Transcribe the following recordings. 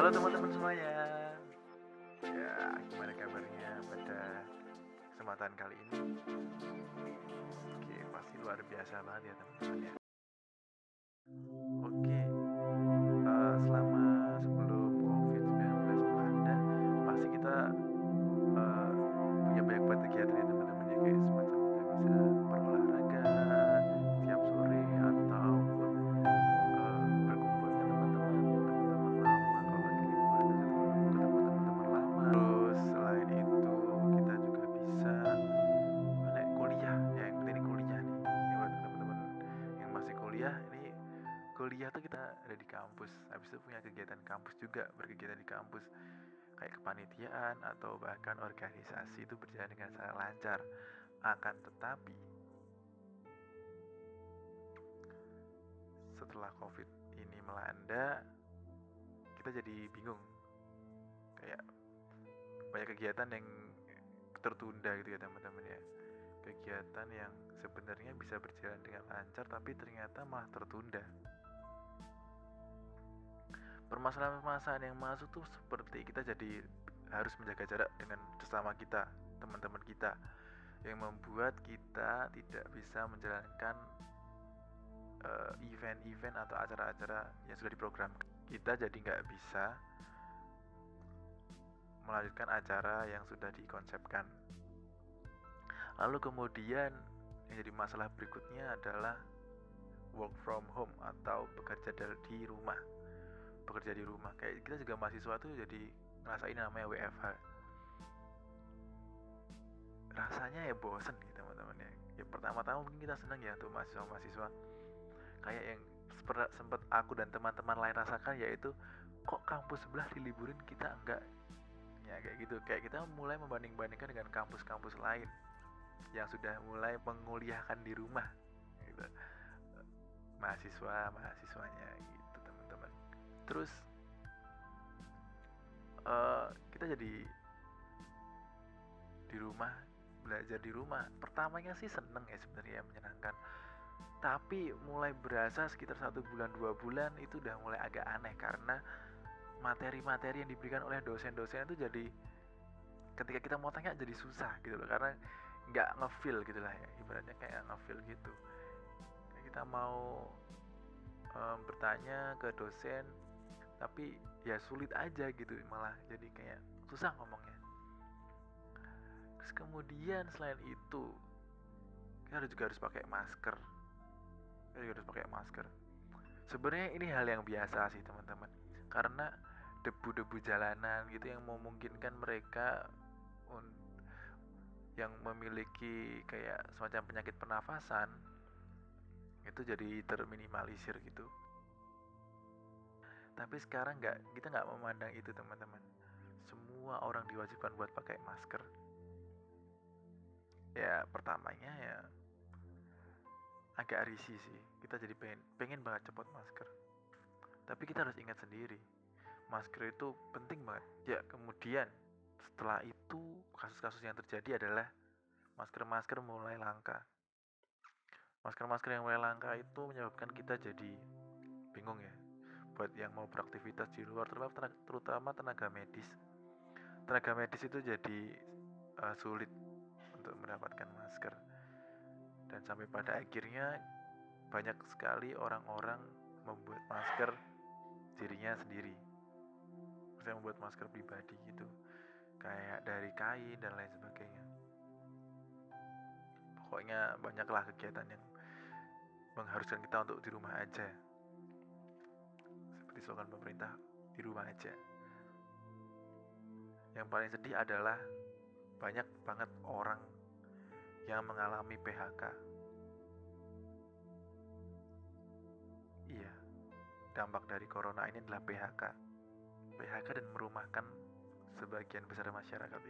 Halo teman-teman semuanya. Ya, gimana kabarnya pada kesempatan kali ini? Oke, pasti luar biasa banget ya teman-teman ya. Oke, selama sebelum COVID-19 melanda, pasti kita eh, punya banyak banget kegiatan ya teman-teman ya, kayak semacam kita bisa berolahraga setiap sore ataupun berkumpul dengan teman-teman lama kalau lagi liburan ketemu teman-teman lama. Terus selain itu kita juga bisa kuliah ya, yang penting ini kuliah nih. Ini buat teman-teman yang masih kuliah, ini kuliah tuh kita ada di kampus, habis itu punya kegiatan kampus juga, berkegiatan di kampus kayak kepanitiaan atau bahkan organisasi itu berjalan dengan sangat lancar. Akan tetapi setelah COVID ini melanda, kita jadi bingung, kayak banyak kegiatan yang tertunda gitu ya teman-teman ya. Kegiatan yang sebenarnya bisa berjalan dengan lancar tapi ternyata malah tertunda. Permasalahan-permasalahan yang masuk tuh seperti kita jadi harus menjaga jarak dengan sesama kita, teman-teman kita, yang membuat kita tidak bisa menjalankan event-event atau acara-acara yang sudah diprogramkan. Kita jadi nggak bisa melanjutkan acara yang sudah dikonsepkan. Lalu kemudian yang jadi masalah berikutnya adalah work from home atau bekerja di rumah. Bekerja di rumah, kayak kita juga mahasiswa tuh jadi ngerasain namanya WFH. Rasanya ya bosen nih teman-teman ya. Ya pertama-tama mungkin kita senang ya untuk mahasiswa-mahasiswa. Kayak yang sempat aku dan teman-teman lain rasakan, yaitu kok kampus sebelah diliburin kita enggak. Ya kayak gitu, kayak kita mulai membanding-bandingkan dengan kampus-kampus lain yang sudah mulai menguliahkan di rumah gitu. Mahasiswanya gitu teman-teman. Terus kita jadi di rumah, belajar di rumah. Pertamanya sih seneng ya sebenarnya, menyenangkan. Tapi mulai berasa sekitar 1 bulan 2 bulan itu udah mulai agak aneh, karena materi-materi yang diberikan oleh dosen-dosen itu jadi ketika kita mau tanya jadi susah gitu loh, karena nggak ngefeel gitu lah ya, ibaratnya kayak ngefeel gitu. Kayak kita mau bertanya ke dosen tapi ya sulit aja gitu, malah jadi kayak susah ngomongnya. Terus kemudian selain itu kita juga harus pakai masker. Sebenarnya ini hal yang biasa sih teman-teman, karena debu-debu jalanan gitu yang memungkinkan mereka yang memiliki kayak semacam penyakit pernafasan itu jadi terminimalisir gitu. Tapi sekarang kita nggak memandang itu teman-teman. Semua orang diwajibkan buat pakai masker. Ya pertamanya ya agak risih sih. Kita jadi pengen banget cepot masker. Tapi kita harus ingat sendiri, masker itu penting banget. Ya kemudian setelah itu kasus-kasus yang terjadi adalah masker-masker mulai langka. Masker-masker yang mulai langka itu menyebabkan kita jadi bingung ya. Buat yang mau beraktivitas di luar, terutama tenaga medis. Tenaga medis itu jadi sulit untuk mendapatkan masker. Dan sampai pada akhirnya banyak sekali orang-orang membuat masker dirinya sendiri. Saya membuat masker pribadi gitu, kayak dari kain dan lain sebagainya. Pokoknya banyaklah kegiatan yang mengharuskan kita untuk di rumah aja. Seperti slogan pemerintah, di rumah aja. Yang paling sedih adalah banyak banget orang yang mengalami PHK. Iya, dampak dari corona ini adalah PHK. PHK dan merumahkan sebagian besar masyarakat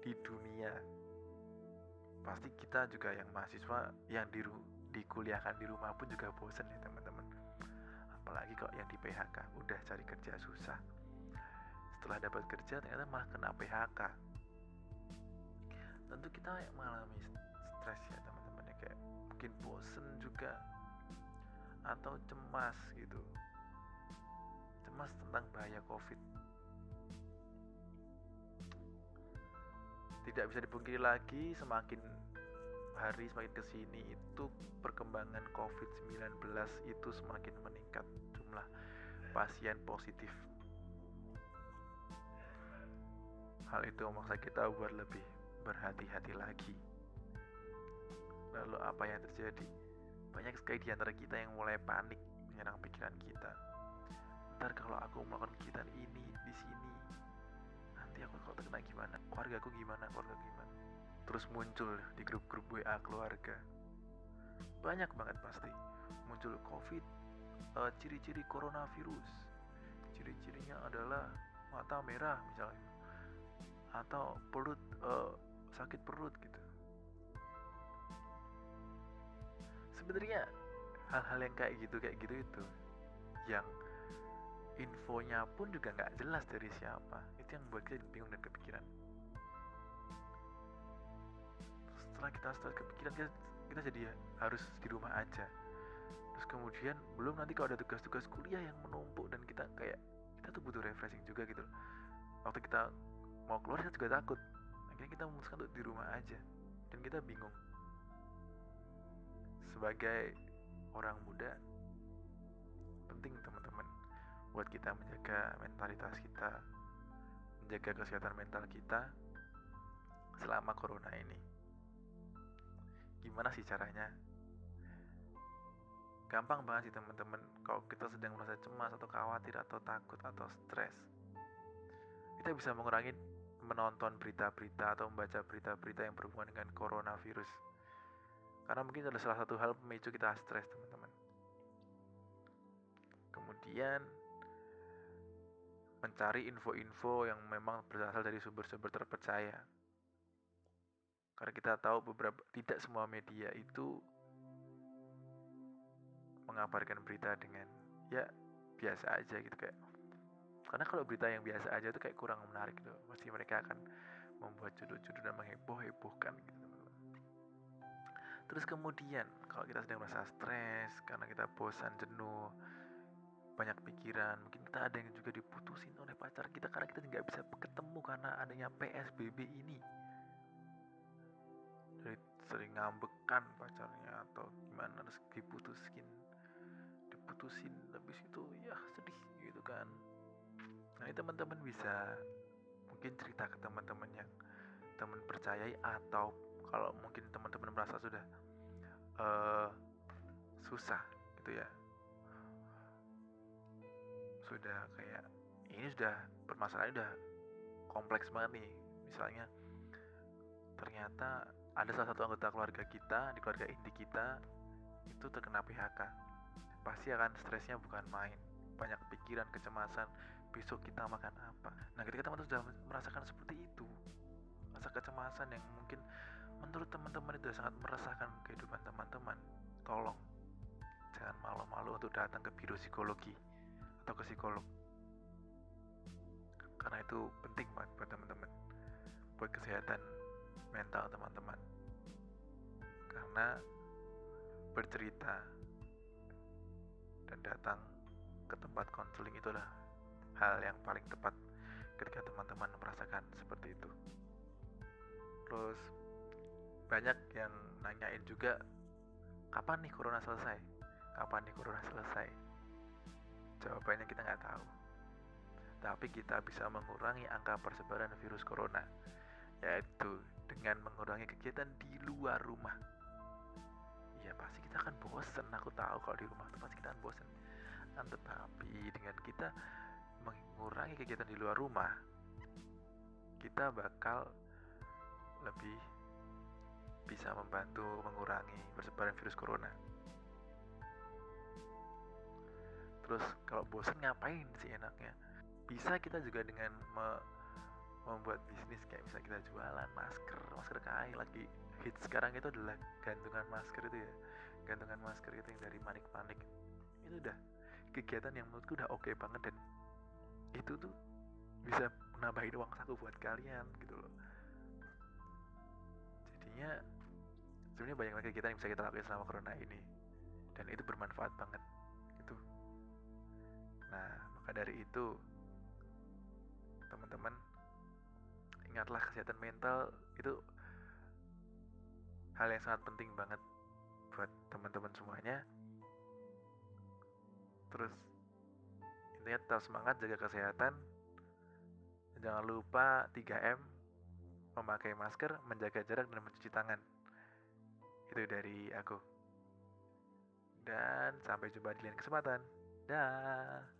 di dunia. Pasti kita juga yang mahasiswa yang dikuliahkan di rumah pun juga bosen ya teman-teman. Apalagi kok yang di PHK, udah cari kerja susah, setelah dapat kerja ternyata malah kena PHK. Tentu kita mengalami stres ya teman-teman ya, kayak mungkin bosen juga atau cemas gitu, cemas tentang bahaya COVID. Tidak bisa dipungkiri lagi, semakin hari semakin kesini itu perkembangan COVID-19 itu semakin meningkat jumlah pasien positif. Hal itu memaksa kita buat lebih berhati-hati lagi. Lalu apa yang terjadi? Banyak sekali di antara kita yang mulai panik menyerang pikiran kita. Ntar kalau aku melakukan kegiatan ini di sini, nanti aku kalau terkena gimana? Keluarga gimana? Terus muncul di grup-grup WA keluarga. Banyak banget pasti muncul COVID, ciri-ciri coronavirus. Ciri-cirinya adalah mata merah misalnya, atau perut sakit perut gitu. Sebenarnya hal-hal yang kayak gitu itu yang infonya pun juga nggak jelas dari siapa, itu yang buat kita bingung dan kepikiran. Setelah kita kepikiran, kita jadi harus di rumah aja. Terus kemudian belum nanti kalau ada tugas-tugas kuliah yang menumpuk dan kita tuh butuh refreshing juga gitu. Waktu kita mau keluar kita juga takut, akhirnya kita memutuskan untuk di rumah aja dan kita bingung. Sebagai orang muda, penting teman-teman buat kita menjaga mentalitas kita, menjaga kesehatan mental kita selama corona ini. Gimana sih caranya? Gampang banget sih teman-teman. Kalau kita sedang merasa cemas atau khawatir atau takut atau stres, kita bisa mengurangi menonton berita-berita atau membaca berita-berita yang berhubungan dengan coronavirus. Karena mungkin adalah salah satu hal pemicu kita stres, teman-teman. Kemudian mencari info-info yang memang berasal dari sumber-sumber terpercaya. Karena kita tahu tidak semua media itu mengabarkan berita dengan ya biasa aja gitu kayak. Karena kalau berita yang biasa aja itu kayak kurang menarik gitu. Pasti mereka akan membuat judul-judul dan mengheboh-hebohkan gitu, teman-teman. Terus kemudian kalau kita sedang merasa stres karena kita bosan, jenuh, banyak pikiran, mungkin kita ada yang juga diputusin oleh pacar kita karena kita nggak bisa ketemu karena adanya PSBB ini. Jadi sering ngambekan pacarnya atau gimana, terus diputusin habis itu ya sedih gitu kan. Nah ini teman-teman bisa mungkin cerita ke teman-teman yang teman percayai, atau kalau mungkin teman-teman merasa sudah susah gitu ya, sudah kayak ini sudah permasalahannya udah kompleks banget nih, misalnya ternyata ada salah satu anggota keluarga kita, di keluarga inti kita itu terkena PHK, pasti akan stresnya bukan main, banyak pikiran, kecemasan, besok kita makan apa. Nah ketika teman-teman sudah merasakan seperti itu, rasa kecemasan yang mungkin menurut teman-teman itu sangat meresahkan kehidupan teman-teman, tolong jangan malu-malu untuk datang ke biro psikologi atau ke psikolog, karena itu penting banget buat teman-teman, buat kesehatan mental teman-teman. Karena bercerita dan datang ke tempat konseling itulah hal yang paling tepat ketika teman-teman merasakan seperti itu. Terus banyak yang nanyain juga, kapan nih corona selesai? Jawabannya kita nggak tahu. Tapi kita bisa mengurangi angka persebaran virus corona, yaitu dengan mengurangi kegiatan di luar rumah. Ya pasti kita akan bosen, aku tahu kalau di rumah tuh pasti kita akan bosen. Tetapi dengan kita mengurangi kegiatan di luar rumah, kita bakal lebih bisa membantu mengurangi persebaran virus corona. Terus kalau bosen ngapain sih enaknya? Bisa kita juga dengan membuat bisnis, kayak misalnya kita jualan masker kain. Lagi hits sekarang itu adalah gantungan masker itu ya, gantungan masker itu yang dari manik-manik. Itu udah kegiatan yang menurutku udah oke banget, dan itu tuh bisa nambahin uang saku buat kalian gitu loh. Jadinya sebenarnya banyak lagi kegiatan yang bisa kita lakukan selama corona ini, dan itu bermanfaat banget gitu. Nah maka dari itu teman-teman, ingatlah kesehatan mental itu hal yang sangat penting banget buat teman-teman semuanya. Terus intinya tetap semangat, jaga kesehatan, jangan lupa 3M, memakai masker, menjaga jarak, dan mencuci tangan. Itu dari aku. Dan sampai jumpa di lain kesempatan. Dah.